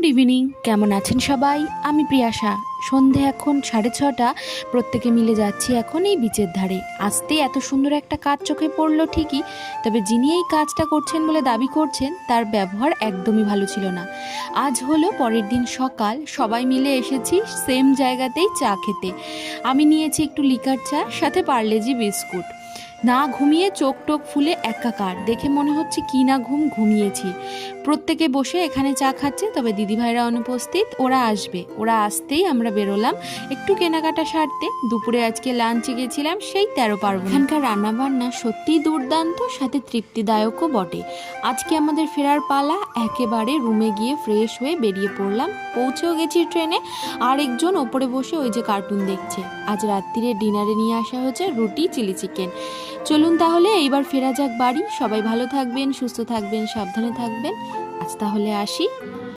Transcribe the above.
Good evening, কেমন আছেন সবাই? আমি প্রিয়াশা। সন্ধে এখন 6:30। প্রত্যেকে মিলে যাচ্ছি এখন এই বিচের ধারে। আসতেই এত সুন্দর একটা কাজ চোখে পড়লো ঠিকই, তবে যিনি এই কাজটা করছেন বলে দাবি করছেন তার ব্যবহার একদমই ভালো ছিল না। আজ হলো পরের দিন সকাল, সবাই মিলে এসেছি সেম জায়গাতেই চা খেতে। আমি নিয়েছি একটু লিকার চা, সাথে পার্লেজি বিস্কুট। না ঘুমিয়ে চোখ টোক ফুলে একাকার, দেখে মনে হচ্ছে কি না ঘুমিয়েছি। প্রত্যেকে বসে এখানে চা খাচ্ছে, তবে দিদিভাইরা অনুপস্থিত। ওরা আসবে, ওরা আসতেই আমরা বেরোলাম একটু কেনাকাটা সারতে। দুপুরে আজকে লাঞ্চে গেছিলাম সেই 13 পার্বণ। এখানকার রান্নাবান্না সত্যিই দুর্দান্ত, সাথে তৃপ্তিদায়কও বটে। আজকে আমাদের ফেরার পালা। একেবারে রুমে গিয়ে ফ্রেশ হয়ে বেরিয়ে পড়লাম। পৌঁছেও গেছি ট্রেনে। আর একজন ওপরে বসে ওই যে কার্টুন দেখছে। আজ রাত্রিরে ডিনারে নিয়ে আসা হয়েছে রুটি, চিলি চিকেন। চলুন তাহলে এইবার ফেরা যাক বাড়ি। সবাই ভালো থাকবেন, সুস্থ থাকবেন, সাবধানে থাকবেন। আজ তাহলে আসি।